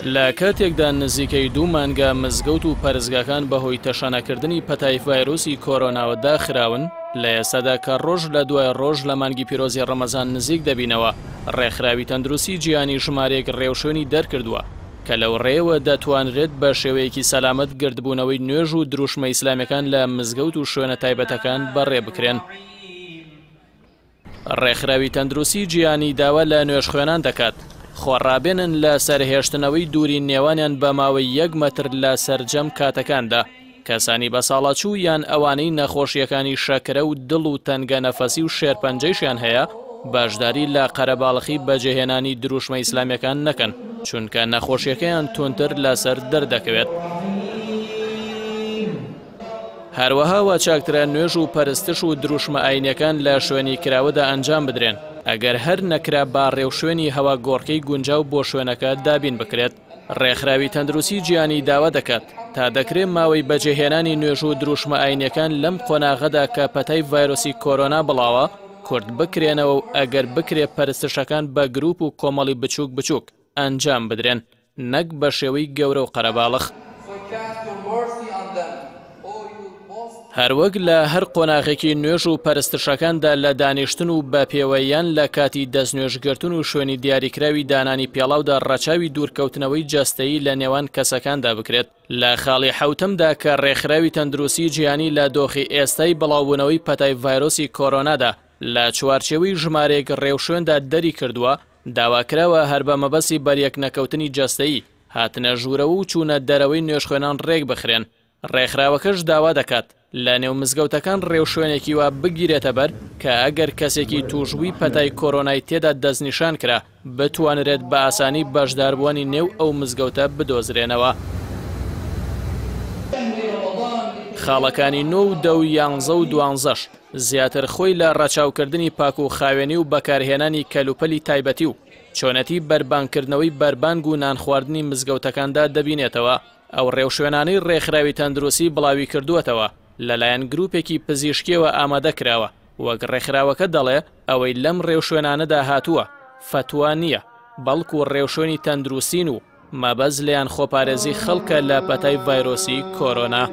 لە کاتێکدا نزیکەی 2 مانگە مزگەوت و پەرزگاکان بەهۆی تەشانەکردنی پەتای ڤایرۆسی کۆرۆناوە داخراون، لە ئێستادا کە ڕۆژ لە دوای ڕۆژ لە مانگی پیرۆزی ڕەمەزان نزیک دەبینەوە، ڕێکخراوی تەندروستی جیهانی ژمارەیەک ڕێوشوێنی دەرکردووە کە لەو ڕێوە دەتوانرێت بە شێوەیەکی سەلامەت گردبوونەوەی نوێژ و دروشمە ئیسلامیەکان لە مزگەوت و شوێنە تایبەتەکان بەڕێ بکرێن. ڕێکخراوی تەندروستی جیهانی داوا لە نوێژخوێنان دەکات خۆڕابێنن لە سەرهێشتنەوەی دووری نێوانیان بە ماوەی 1 مەتر لە سەرجەم کاتەکاندا. کەسانی بە ساڵاچوو یان ئەوانەی نەخۆشیەکانی شەکرە و دڵ و تەنگە نەفەسی و شێرپەنجەیشیان هەیە باشداری لە قەرەباڵغی بەجێهێنانی دروشمە ئیسلامیەکان نەکەن، چونکە نەخۆشیەکەیان تونتر لەسەر دەردەکەوێت. هەروەها وا چاکترە نوێژ و پەرستش و دروشمە ئاینیەکان لە شوێنی کراوەدا ئەنجام بدرێن، ئەگەر هەر نەکرا با ڕێوشوێنی هەوا گۆڕکەی گونجاو بۆ شوێنەکە دابین بکرێت. ڕێکخراوی تەندروستی جیهانی داوا دەکات تا دەکرێت ماوەی بەجێهێنانی نوێژ و دروشمە ئاینیەکان لەم قۆناغەدا کە پەتای ڤایرۆسی کۆرۆنا بڵاوە کورد بکرێنەوە و ئەگەر بکرێت پەرستشەکان بە گروپ و کۆمەڵی بچووک بچووک ئەنجام بدرێن، نەک بە شێوەی گەورە و قەرەباڵغ. هەروەک لە هەر قۆناغێکی نوێژ و پەرستشەکاندا لە دانیشتن و بە پێوەیان لە کاتی دەستنوێژگرتن و شوێنی دیاریکراوی دانانی پێڵاودا ڕەچاوی دوورکەوتنەوەی جەستەیی لە نێوان کەسەکاندا بکرێت. لە خاڵی حوتمدا کە ڕێکخراوی تەندروستی جیهانی لە دۆخی ئێستای بڵاوبوونەوەی پەتای ڤایرۆسی کۆرۆنادا لە چوارچێوەی ژمارەیەک ڕێوشوێندا دەری کردووە، داواکراوە هەر بە مەبەستی بەریەک نەکەوتنی جەستەیی هاتنە ژوورەوە و چوونە دەرەوەی نوێژخوێنان ڕێک بخرێن. ڕێکخراوەکەش داوا دەکات لە نێو مزگەوتەکان ڕێوشوێنێکی وا بگیرێتە بەر کە ئەگەر کەسێکی تووشبووی پەتای کۆرۆنای تێدا دەستنیشان کرا بتوانرێت بە ئاسانی بەشداربووانی نێو ئەو مزگەوتە بدۆزرێنەوە. خاڵەکانی 9 و 10 و 11 و 12 زیاتر خۆی لە ڕەچاوکردنی پاک و خاوێنی و بەکارهێنانی کەلوپەلی تایبەتی و چۆنەتی بەربانکردنەوەی بەربانگ و نانخواردنی مزگەوتەکاندا دەبینێتەوە. ئەو ڕێوشوێنانەی ڕێکخراوی تەندروستی بڵاوی کردووەتەوە لەلایەن گروپێکی پزیشکیەوە ئامادە کراوە، وەک ڕێکخراوەکە دەڵێ ئەوەی لەم ڕێوشوێنانەدا هاتووە فتووا نییە، بەڵکو ڕێوشوێنی تەندروستین و مەبەز لەیان خۆپارێزی خەڵکە لە پەتای ڤایرۆسی کۆرۆنا.